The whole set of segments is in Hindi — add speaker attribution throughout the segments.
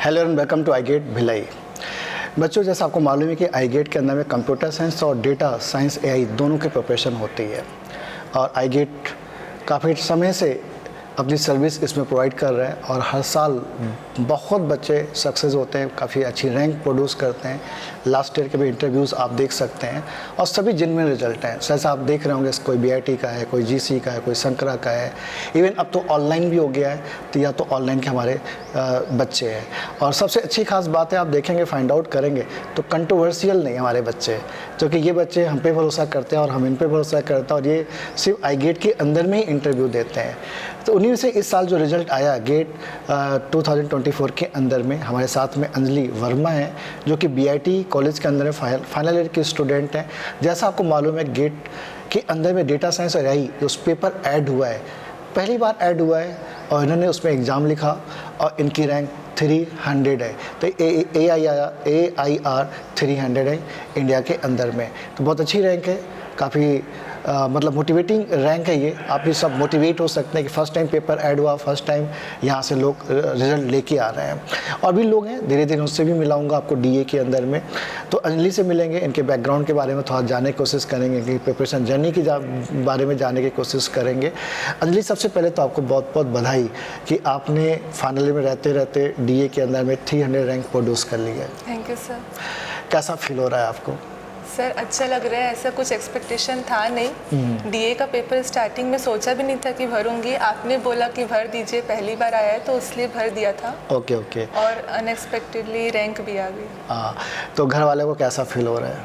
Speaker 1: Hello and welcome to I gate Bhilai. बच्चों, जैसा आपको मालूम है कि आई गेट के अंदर में कंप्यूटर साइंस और डेटा साइंस एआई दोनों की प्रिपरेशन होती है और आई गेट काफ़ी समय से अपनी सर्विस इसमें प्रोवाइड कर रहे हैं और हर साल बहुत बच्चे सक्सेस होते हैं, काफ़ी अच्छी रैंक प्रोड्यूस करते हैं। लास्ट ईयर के भी इंटरव्यूज़ आप देख सकते हैं और सभी जिनमें रिजल्ट हैं। जैसा आप देख रहे होंगे, कोई बीआईटी का है, कोई जीसी का है, कोई शंकरा का है, इवन अब तो ऑनलाइन भी हो गया है, तो या तो ऑनलाइन के हमारे बच्चे हैं। और सबसे अच्छी खास बात है, आप देखेंगे, फाइंड आउट करेंगे तो कंट्रोवर्शियल नहीं हमारे बच्चे, क्योंकि ये बच्चे हम पे भरोसा करते हैं और हम इन पे भरोसा करते हैं और ये सिर्फ आई गेट के अंदर में ही इंटरव्यू देते हैं। तो उन्हीं से इस साल जो रिज़ल्ट आया गेट 2024 के अंदर में, हमारे साथ में अंजलि वर्मा है जो कि बीआईटी कॉलेज के अंदर में फाइनल ईयर की स्टूडेंट हैं। जैसा आपको मालूम है, गेट के अंदर में डेटा साइंस और एआई उस पेपर ऐड हुआ है, पहली बार ऐड हुआ है और इन्होंने उसमें एग्ज़ाम लिखा और इनकी रैंक 300 है। तो AIR 300 है इंडिया के अंदर में, तो बहुत अच्छी रैंक है, काफ़ी मतलब मोटिवेटिंग रैंक है ये। आप भी सब मोटिवेट हो सकते हैं कि फ़र्स्ट टाइम पेपर ऐड हुआ, फर्स्ट टाइम यहाँ से लोग रिज़ल्ट लेके आ रहे हैं। और भी लोग हैं, धीरे धीरे उससे भी मिलाऊंगा आपको डीए के अंदर में। तो अंजलि से मिलेंगे, इनके बैकग्राउंड के बारे में थोड़ा जानने की कोशिश करेंगे, इनकी प्रिपरेशन जर्नी के बारे में जानने की कोशिश करेंगे। अंजलि, सबसे पहले तो आपको बहुत बहुत बधाई कि आपने फाइनल में रहते रहते डीए के अंदर में 300 रैंक प्रोड्यूस कर ली है।
Speaker 2: Thank you sir.
Speaker 1: कैसा फील हो रहा है आपको?
Speaker 2: सर अच्छा लग रहा है, ऐसा कुछ एक्सपेक्टेशन था नहीं। डीए का पेपर स्टार्टिंग में सोचा भी नहीं था कि भरूंगी, आपने बोला कि भर दीजिए, पहली बार आया है तो इसलिए भर दिया था।
Speaker 1: Okay okay.
Speaker 2: और अनएक्सपेक्टेडली रैंक भी आ गई।
Speaker 1: हाँ, तो घर वाले को कैसा फील हो रहा है?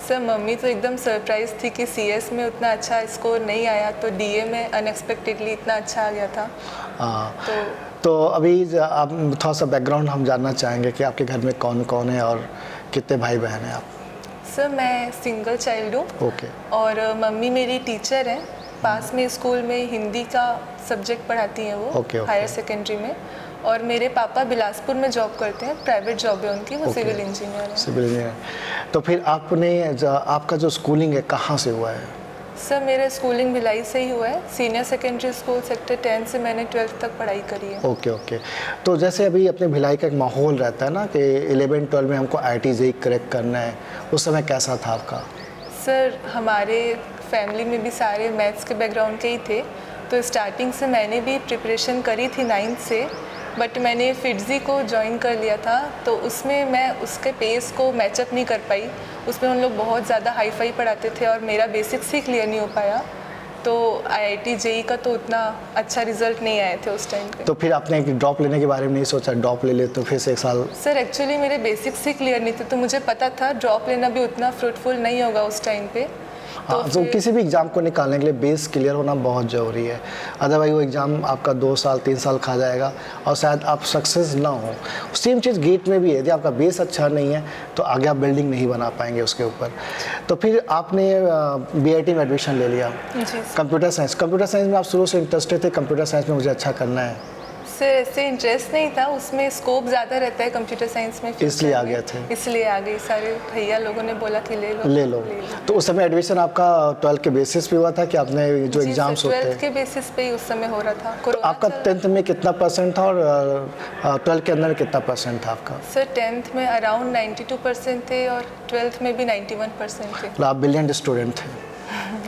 Speaker 2: सर मम्मी तो एकदम सरप्राइज थी कि सीएस में उतना अच्छा स्कोर नहीं आया, तो डीए में अनएक्सपेक्टेडली इतना अच्छा आ गया था।
Speaker 1: तो अभी आप थोड़ा सा बैकग्राउंड हम जानना चाहेंगे कि आपके घर में कौन कौन है और कितने भाई बहन हैं आप?
Speaker 2: सर मैं सिंगल चाइल्ड हूँ।
Speaker 1: ओके।
Speaker 2: और मम्मी मेरी टीचर हैं, पास में स्कूल में हिंदी का सब्जेक्ट पढ़ाती हैं वो।
Speaker 1: ओके।
Speaker 2: हायर सेकेंडरी में। और मेरे पापा बिलासपुर में जॉब करते हैं, प्राइवेट जॉब है उनकी, वो सिविल इंजीनियर है।
Speaker 1: Civil engineer. तो फिर आपका जो स्कूलिंग है कहाँ से हुआ है?
Speaker 2: सर मेरा स्कूलिंग भिलाई से ही हुआ है। सीनियर सेकेंडरी स्कूल सेक्टर 10 से मैंने 12th तक पढ़ाई करी है।
Speaker 1: Okay okay. तो जैसे अभी अपने भिलाई का एक माहौल रहता है ना कि 11-12 में हमको IIT JEE क्रैक करना है, उस समय कैसा था आपका?
Speaker 2: सर हमारे फैमिली में भी सारे मैथ्स के बैकग्राउंड के ही थे, तो स्टार्टिंग से मैंने भी प्रिपरेशन करी थी 9th से, बट मैंने फिटजी को ज्वाइन कर लिया था, तो उसमें मैं उसके पेस को मैचअप नहीं कर पाई। उसमें उन लोग बहुत ज़्यादा हाई फाई पढ़ाते थे और मेरा बेसिक्स ही क्लियर नहीं हो पाया, तो IIT JEE का तो उतना अच्छा रिजल्ट नहीं आए थे उस टाइम पे।
Speaker 1: तो फिर आपने ड्रॉप लेने के बारे में नहीं सोचा, ड्रॉप ले ले तो फिर से एक साल?
Speaker 2: सर एक्चुअली मेरे बेसिक्स ही क्लियर नहीं थे, तो मुझे पता था ड्रॉप लेना भी उतना फ्रूटफुल नहीं होगा उस टाइम पे।
Speaker 1: तो किसी भी एग्ज़ाम को निकालने के लिए बेस क्लियर होना बहुत ज़रूरी है, अदरवाइज वो एग्ज़ाम आपका 2 साल 3 साल खा जाएगा और शायद आप सक्सेस ना हो। सेम चीज़ गेट में भी है, यदि आपका बेस अच्छा नहीं है तो आगे आप बिल्डिंग नहीं बना पाएंगे उसके ऊपर। तो फिर आपने बीआईटी में एडमिशन ले लिया, कंप्यूटर साइंस में आप शुरू से इंटरेस्टेड थे, कंप्यूटर साइंस में मुझे अच्छा करना है?
Speaker 2: सर ऐसे इंटरेस्ट नहीं था, उसमें स्कोप ज़्यादा रहता है कंप्यूटर साइंस में,
Speaker 1: इसलिए आ गए थे?
Speaker 2: इसलिए आ गई। सारे भैया लोगों ने बोला कि ले लो।
Speaker 1: तो उस समय एडमिशन आपका 12 के बेसिस पे हुआ था कि आपने जो एग्जाम्स होते हैं?
Speaker 2: 12th के बेसिस पे ही उस समय हो रहा था।
Speaker 1: तो आपका 10th में कितना परसेंट था और 12 के अंदर में कितना परसेंट था आपका?
Speaker 2: सर 10th में अराउंड 92% थे और 12th में भी 91% थे।
Speaker 1: मतलब आप ब्रिलियंट स्टूडेंट थे।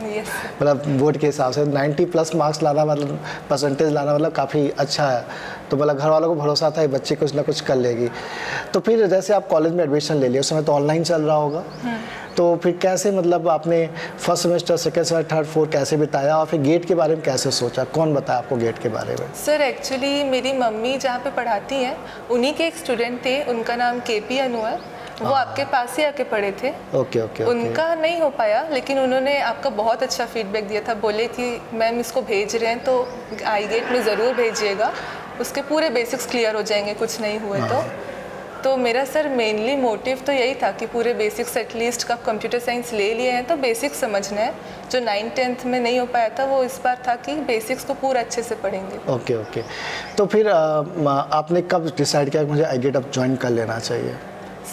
Speaker 2: यस।
Speaker 1: मतलब बोर्ड के हिसाब से 90+ मार्क्स लाना, मतलब परसेंटेज लाना, मतलब काफ़ी अच्छा है। तो मतलब घर वालों को भरोसा था ये बच्ची कुछ ना कुछ कर लेगी। तो फिर जैसे आप कॉलेज में एडमिशन ले लिया, उस समय तो ऑनलाइन चल रहा होगा, तो फिर कैसे, मतलब आपने first semester, second semester, third, fourth कैसे बिताया और फिर गेट के बारे में कैसे सोचा? कौन बताया आपको गेट के बारे में?
Speaker 2: सर एक्चुअली मेरी मम्मी जहाँ पे पढ़ाती हैं उन्हीं के एक स्टूडेंट थे, उनका नाम KP अनु है, वो आपके पास ही आके पढ़े थे।
Speaker 1: ओके।
Speaker 2: उनका नहीं हो पाया, लेकिन उन्होंने आपका बहुत अच्छा फीडबैक दिया था। बोले कि मैम इसको भेज रहे हैं तो आई गेट में ज़रूर भेजिएगा, उसके पूरे बेसिक्स क्लियर हो जाएंगे कुछ नहीं हुए तो मेरा सर मेनली मोटिव तो यही था कि पूरे बेसिक्स एटलीस्ट का कंप्यूटर साइंस ले लिए हैं तो बेसिक्स समझना है। जो 9th-10th में नहीं हो पाया था वो इस बार था कि बेसिक्स को पूरा अच्छे से पढ़ेंगे।
Speaker 1: ओके। तो फिर आपने कब डिसाइड किया कि मुझे आई गेट अब ज्वाइन कर लेना चाहिए?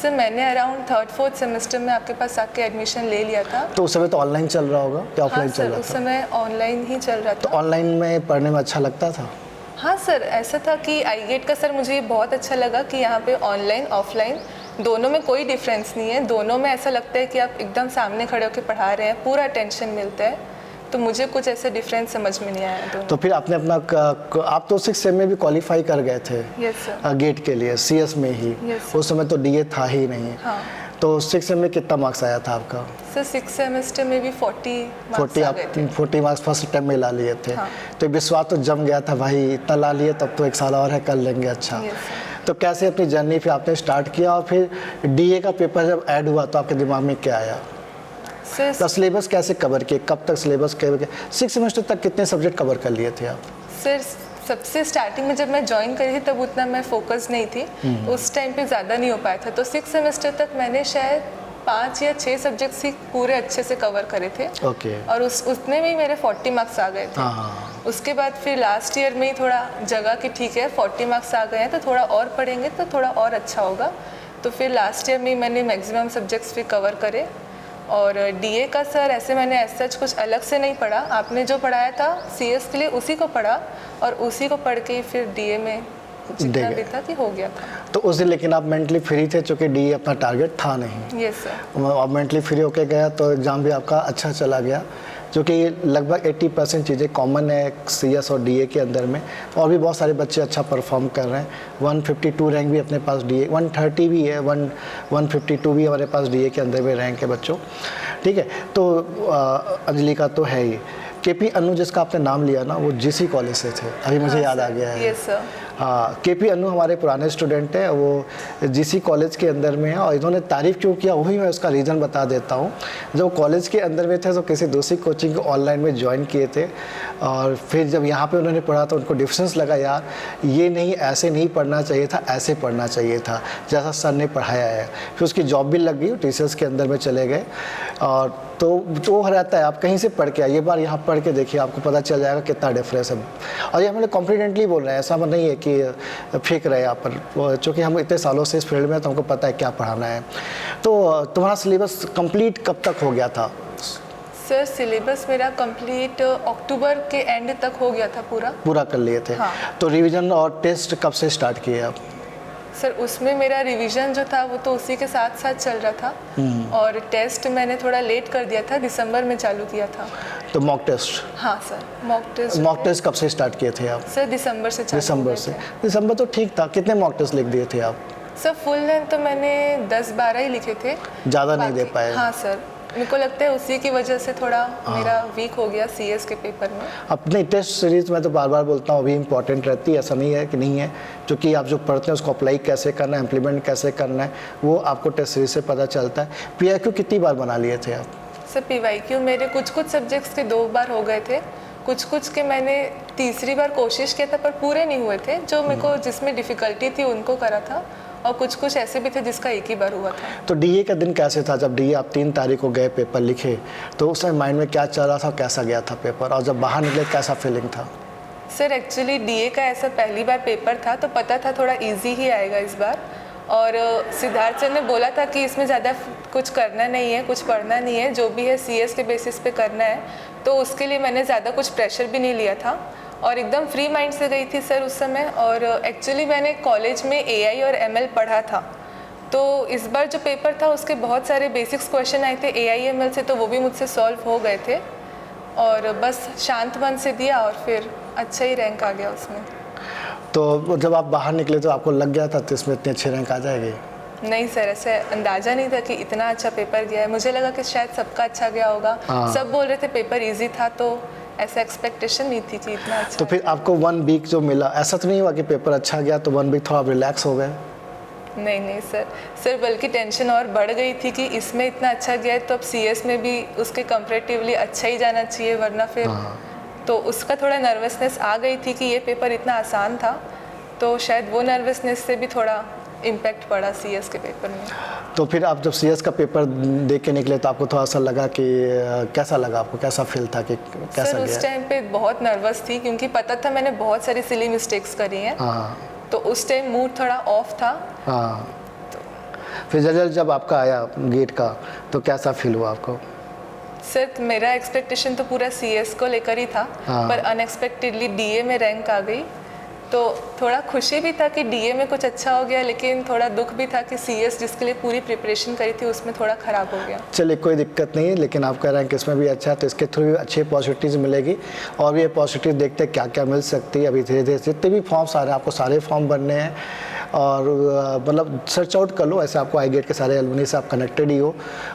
Speaker 2: सर मैंने अराउंड 3rd-4th सेमेस्टर में आपके पास आके एडमिशन ले लिया था।
Speaker 1: तो उस समय तो ऑनलाइन चल रहा होगा या ऑफलाइन चल रहा था?
Speaker 2: उस समय ऑनलाइन ही चल रहा था।
Speaker 1: तो ऑनलाइन में पढ़ने में अच्छा लगता था?
Speaker 2: हाँ सर, ऐसा था कि आई गेट का सर मुझे ये बहुत अच्छा लगा कि यहाँ पे ऑनलाइन ऑफलाइन दोनों में कोई डिफरेंस नहीं है। दोनों में ऐसा लगता है कि आप एकदम सामने खड़े होकर पढ़ा रहे हैं, पूरा अटेंशन मिलता है। तो मुझे कुछ ऐसा डिफरेंस समझ में नहीं आया दोनों।
Speaker 1: तो फिर आपने अपना आप तो 6 सेम में भी क्वालिफाई कर गए थे
Speaker 2: यस सर।
Speaker 1: गेट के लिए CS में ही।
Speaker 2: Yes,
Speaker 1: उस समय तो DA था ही नहीं।
Speaker 2: हाँ
Speaker 1: तो 6 सेम में कितना मार्क्स आया था आपका?
Speaker 2: सर, 6 सेमेस्टर में भी 40 मार्क्स
Speaker 1: 40
Speaker 2: आ
Speaker 1: आप
Speaker 2: गए थे।
Speaker 1: 40 मार्क्स फर्स्ट टाइम में ला लिए थे।
Speaker 2: हाँ।
Speaker 1: तो विश्वास तो जम गया था भाई, इतना ला लिए तब तो 1 साल और है, कर लेंगे अच्छा।
Speaker 2: Yes, sir.
Speaker 1: तो कैसे अपनी जर्नी फिर आपने स्टार्ट किया, और फिर DA का पेपर जब ऐड हुआ तो आपके दिमाग में क्या आया?
Speaker 2: सर
Speaker 1: तो सिलेबस कैसे कवर किए, कब तक सिलेबस कवर किया? 6 सेमेस्टर तक कितने सब्जेक्ट कवर कर लिए थे आप?
Speaker 2: सर सबसे स्टार्टिंग में जब मैं ज्वाइन करी थी तब उतना मैं फोकस नहीं थी, उस टाइम पे ज़्यादा नहीं हो पाया था। तो 6 सेमेस्टर तक मैंने शायद 5 या 6 सब्जेक्ट्स ही पूरे अच्छे से कवर करे थे।
Speaker 1: ओके।
Speaker 2: और उसमें भी मेरे 40 मार्क्स आ गए थे।
Speaker 1: हाँ।
Speaker 2: उसके बाद फिर लास्ट ईयर में ही थोड़ा जगह कि ठीक है 40 मार्क्स आ गए हैं तो थोड़ा और पढ़ेंगे तो थोड़ा और अच्छा होगा। तो फिर लास्ट ईयर में ही मैंने मैक्सिमम सब्जेक्ट्स फिर कवर करे। और DA का सर ऐसे मैंने ऐसा कुछ अलग से नहीं पढ़ा, आपने जो पढ़ाया था CS के लिए उसी को पढ़ा और उसी को पढ़ के ही फिर DA में जितना भी था कि हो गया था।
Speaker 1: तो उस दिन लेकिन आप मेंटली फ्री थे, चूँकि DA अपना टारगेट था नहीं।
Speaker 2: Yes sir.
Speaker 1: आप मेंटली फ्री होके गया तो एग्ज़ाम भी आपका अच्छा चला गया, जो कि लगभग 80% चीज़ें कॉमन है CS और DA के अंदर में। और भी बहुत सारे बच्चे अच्छा परफॉर्म कर रहे हैं। 152 रैंक भी अपने पास DA, 130 भी है, 152 भी हमारे पास DA के अंदर में रैंक है बच्चों। ठीक है, तो अंजलि का तो है ही। KP अन्नू जिसका आपने नाम लिया ना, वो GC कॉलेज से थे, अभी मुझे याद आ गया है।
Speaker 2: Yes sir.
Speaker 1: हाँ, KP अन्नू हमारे पुराने स्टूडेंट हैं, वो GC कॉलेज के अंदर में है। और इन्होंने तारीफ़ क्यों किया वही मैं उसका रीज़न बता देता हूँ। जब कॉलेज के अंदर में थे तो किसी दूसरी कोचिंग को ऑनलाइन में ज्वाइन किए थे, और फिर जब यहाँ पे उन्होंने पढ़ा तो उनको डिफरेंस लगा, यार ये नहीं, ऐसे नहीं पढ़ना चाहिए था, ऐसे पढ़ना चाहिए था जैसा सर ने पढ़ाया है। फिर उसकी जॉब भी लग गई, टीचर्स के अंदर में चले गए। और तो वो रहता है, आप कहीं से पढ़ के आइए, बार यहाँ पढ़ के देखिए, आपको पता चल जाएगा कितना डिफरेंस है। और ये हम लोग कॉन्फिडेंटली बोल रहे हैं, ऐसा नहीं है कि फेंक रहे हैं आप पर, चूँकि हम इतने सालों से इस फील्ड में, तो हमको पता है क्या पढ़ाना है। तो तुम्हारा सिलेबस कंप्लीट कब तक हो गया था?
Speaker 2: सर सिलेबस मेरा कंप्लीट अक्टूबर के एंड तक हो गया था, पूरा
Speaker 1: कर लिए थे।
Speaker 2: हाँ।
Speaker 1: तो रिवीजन और टेस्ट कब से स्टार्ट किए आप?
Speaker 2: सर उसमें मेरा रिवीजन जो था वो तो उसी के साथ साथ चल रहा था, और टेस्ट मैंने थोड़ा लेट कर दिया था, दिसंबर में चालू किया था।
Speaker 1: तो मॉक टेस्ट?
Speaker 2: हाँ सर, मॉक
Speaker 1: टेस्ट कब से स्टार्ट किए थे आप?
Speaker 2: सर दिसंबर से चालू
Speaker 1: दिसंबर से। दिसंबर तो ठीक था। कितने मॉक टेस्ट लिख दिए थे आप?
Speaker 2: सर फुल लेंथ तो मैंने 10-12 ही लिखे थे,
Speaker 1: ज़्यादा नहीं दे पाए?
Speaker 2: हाँ सर, मेरे को लगता है उसी की वजह से थोड़ा मेरा वीक हो गया CS के पेपर में।
Speaker 1: अपने टेस्ट सीरीज़ में तो बार बार बोलता हूँ, अभी इंपॉर्टेंट रहती है, ऐसा नहीं है कि नहीं है। क्योंकि आप जो पढ़ते हैं उसको अप्लाई कैसे करना है, इम्प्लीमेंट कैसे करना है, वो आपको टेस्ट सीरीज से पता चलता है। PIQ कितनी बार बना लिए थे आप?
Speaker 2: सर PYQ मेरे कुछ सब्जेक्ट्स के 2 बार हो गए थे, कुछ के मैंने तीसरी बार कोशिश किया था पर पूरे नहीं हुए थे। जो मेरे को जिसमें डिफ़िकल्टी थी उनको करा था, और कुछ ऐसे भी थे जिसका एक ही बार हुआ था।
Speaker 1: तो DA का दिन कैसे था? जब DA आप 3 तारीख को गए पेपर लिखे, तो उस समय माइंड में क्या चल रहा था, कैसा गया था पेपर, और जब बाहर निकले कैसा फीलिंग था?
Speaker 2: सर एक्चुअली DA का ऐसा पहली बार पेपर था तो पता था थोड़ा इजी ही आएगा इस बार। और सिद्धार्थ सर ने बोला था कि इसमें ज़्यादा कुछ करना नहीं है, कुछ पढ़ना नहीं है, जो भी है CS के बेसिस पे करना है। तो उसके लिए मैंने ज़्यादा कुछ प्रेशर भी नहीं लिया था और एकदम फ्री माइंड से गई थी सर उस समय। और एक्चुअली मैंने कॉलेज में AI और ML पढ़ा था, तो इस बार जो पेपर था उसके बहुत सारे बेसिक्स क्वेश्चन आए थे AI ML से, तो वो भी मुझसे सॉल्व हो गए थे। और बस शांत मन से दिया और फिर अच्छा ही रैंक आ गया उसमें।
Speaker 1: तो जब आप बाहर निकले तो आपको लग गया था तो इसमें इतनी अच्छी रैंक आ जाएगी?
Speaker 2: नहीं सर, ऐसे अंदाज़ा नहीं था कि इतना अच्छा पेपर गया है। मुझे लगा कि शायद सबका अच्छा गया होगा, सब बोल रहे थे पेपर इजी था, तो ऐसा एक्सपेक्टेशन नहीं थी कि इतना अच्छा।
Speaker 1: तो फिर आपको 1 वीक जो मिला, ऐसा तो नहीं हुआ कि पेपर अच्छा गया तो 1 वीक थोड़ा रिलैक्स हो गए?
Speaker 2: नहीं सर बल्कि टेंशन और बढ़ गई थी कि इसमें इतना अच्छा गया है तो अब CS में भी उसके कंपैरेटिवली अच्छा ही जाना चाहिए, वरना फिर तो उसका थोड़ा नर्वसनेस आ गई थी कि ये पेपर इतना आसान था, तो शायद वो नर्वसनेस से भी थोड़ा इम्पैक्ट पड़ा CS के पेपर में।
Speaker 1: तो फिर आप जब CS का पेपर दे के निकले तो आपको थोड़ा सा लगा कि कैसा लगा आपको, कैसा फील था कि कैसा
Speaker 2: सर उस टाइम पे बहुत नर्वस थी क्योंकि पता था मैंने बहुत सारी सिली मिस्टेक्स करी हैं। तो उस टाइम मूड थोड़ा ऑफ था।
Speaker 1: तो फिर रिजल्ट जब आपका आया गेट का तो कैसा फील हुआ आपको?
Speaker 2: सर मेरा एक्सपेक्टेशन तो पूरा CS को लेकर ही था, पर अनएक्सपेक्टेडली DA में रैंक आ गई, तो थोड़ा खुशी भी था कि डीए में कुछ अच्छा हो गया, लेकिन थोड़ा दुख भी था कि सीएस जिसके लिए पूरी प्रिपरेशन करी थी उसमें थोड़ा ख़राब हो गया।
Speaker 1: चलिए कोई दिक्कत नहीं है, लेकिन आप कह रहे हैं कि इसमें भी अच्छा है तो इसके थ्रू भी अच्छी पॉजिटिव मिलेगी और भी ये पॉजिटिव देखते हैं क्या क्या मिल सकती है। अभी धीरे धीरे जितने भी फॉर्म्स आ रहे हैं आपको सारे फॉर्म भरने हैं और मतलब सर्च आउट कर लो। ऐसे आपको आई गेट के सारे एलुमनी से आप कनेक्टेड ही हो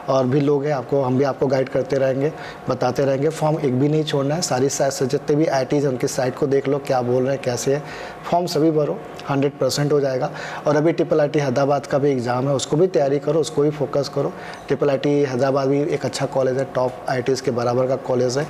Speaker 1: और भी लोग हैं, आपको हम भी आपको गाइड करते रहेंगे, बताते रहेंगे। फॉर्म एक भी नहीं छोड़ना है, सारी साइट से जितने भी IITs हैं उनकी साइट को देख लो क्या बोल रहे हैं कैसे है, फॉर्म सभी भरो, 100% हो जाएगा। और अभी IIIT हैदराबाद का भी एग्ज़ाम है, उसको भी तैयारी करो, उसको भी फोकस करो। IIIT हैदराबाद भी एक अच्छा कॉलेज है, टॉप IITs के बराबर का कॉलेज है,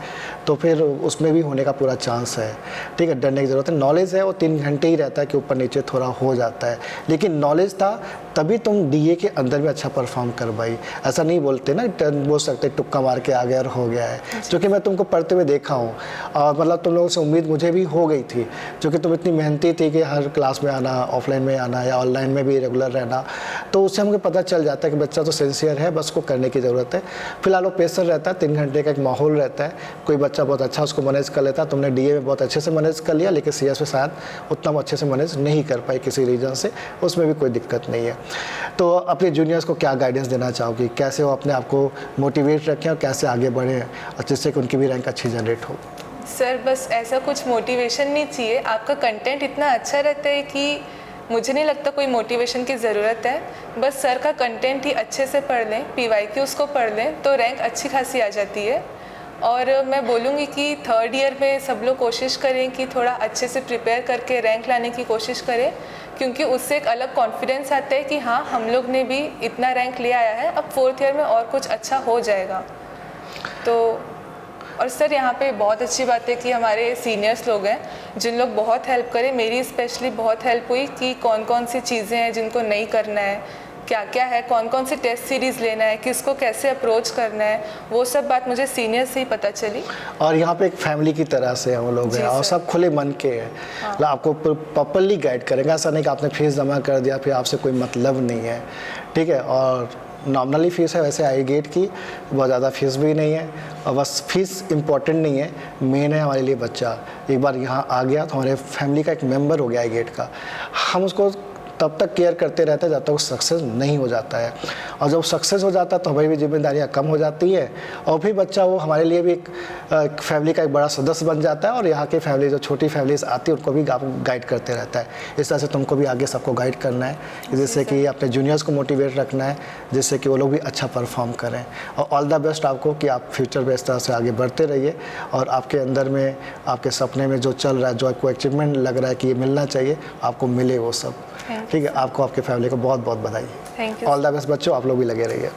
Speaker 1: तो फिर उसमें भी होने का पूरा चांस है। ठीक है, डरने की ज़रूरत है। नॉलेज है वो 3 घंटे ही रहता है कि ऊपर नीचे थोड़ा हो जाता है, लेकिन नॉलेज था तभी तुम डीए के अंदर में अच्छा परफॉर्म कर पाई। ऐसा नहीं बोलते ना, बोल सकते तुक्का मार के आ गया और हो गया है, क्योंकि मैं तुमको पढ़ते हुए देखा हूँ और मतलब तुम लोगों से उम्मीद मुझे भी हो गई थी, क्योंकि तुम इतनी मेहनती थी कि हर क्लास में आना, ऑफलाइन में आना या ऑनलाइन में भी रेगुलर रहना, तो उससे हमको पता चल जाता है कि बच्चा तो सिंसियर है, बस को करने की ज़रूरत है। फिलहाल वो प्रेशर रहता है, 3 घंटे का एक माहौल रहता है, कोई बच्चा बहुत अच्छा उसको मैनेज कर लेता है। तुमने डीए में बहुत अच्छे से मैनेज कर लिया, लेकिन सीएस में शायद उतना अच्छे से मैनेज नहीं कर पाई किसी रीज़न से, उसमें भी कोई दिक्कत नहीं है। तो अपने जूनियर्स को क्या गाइडेंस देना चाहोगी, कैसे वो अपने आप को मोटिवेट रखें और कैसे आगे बढ़ें और जिससे कि उनकी भी रैंक अच्छी जनरेट हो?
Speaker 2: सर बस ऐसा कुछ मोटिवेशन नहीं चाहिए, आपका कंटेंट इतना अच्छा रहता है कि मुझे नहीं लगता कोई मोटिवेशन की ज़रूरत है। बस सर का कंटेंट ही अच्छे से पढ़ लें, PYQ उसको पढ़ लें तो रैंक अच्छी खासी आ जाती है। और मैं बोलूँगी कि 3rd ईयर में सब लोग कोशिश करें कि थोड़ा अच्छे से प्रिपेयर करके रैंक लाने की कोशिश करें, क्योंकि उससे एक अलग कॉन्फिडेंस आता है कि हाँ हम लोग ने भी इतना रैंक ले आया है, अब 4th ईयर में और कुछ अच्छा हो जाएगा। तो और सर यहाँ पे बहुत अच्छी बात है कि हमारे सीनियर्स लोग हैं जिन लोग बहुत हेल्प करें। मेरी स्पेशली बहुत हेल्प हुई कि कौन कौन सी चीज़ें हैं जिनको नहीं करना है, क्या क्या है, कौन कौन सी टेस्ट सीरीज़ लेना है, किसको कैसे अप्रोच करना है, वो सब बात मुझे सीनियर से ही पता चली।
Speaker 1: और यहाँ पे एक फैमिली की तरह से हम लोग हैं और सब खुले मन के हैं। मतलब आपको प्रॉपरली गाइड करेंगे, ऐसा नहीं कि आपने फीस जमा कर दिया फिर आपसे कोई मतलब नहीं है। ठीक है, और नॉमिनली फ़ीस है वैसे आई गेट की, बहुत ज़्यादा फीस भी नहीं है और बस फीस इम्पॉर्टेंट नहीं है, मेन है हमारे लिए बच्चा। एक बार यहाँ आ गया तो हमारे फैमिली का एक मेंबर हो गया आई गेट का, हम उसको तब तक केयर करते रहते हैं जब तक वो सक्सेस नहीं हो जाता है, और जब सक्सेस हो जाता है तो हमारी भी जिम्मेदारियाँ कम हो जाती है और फिर बच्चा वो हमारे लिए भी एक फैमिली का एक बड़ा सदस्य बन जाता है और यहाँ की फैमिली जो छोटी फैमिलीज आती है उनको भी गाइड करते रहता है। इस तरह से तुमको भी आगे सबको गाइड करना है, जिससे कि अपने जूनियर्स को मोटिवेट रखना है, जिससे कि वो लोग भी अच्छा परफॉर्म करें। और ऑल द बेस्ट आपको कि आप फ्यूचर में इस तरह से आगे बढ़ते रहिए और आपके अंदर में, आपके सपने में जो चल रहा है, जो आपको अचीवमेंट लग रहा है कि ये मिलना चाहिए, आपको मिले वो सब। ठीक है, आपको आपके फैमिली को बहुत बहुत बधाई।
Speaker 2: Thank you.
Speaker 1: All the best बच्चों, आप लोग भी लगे रहिए।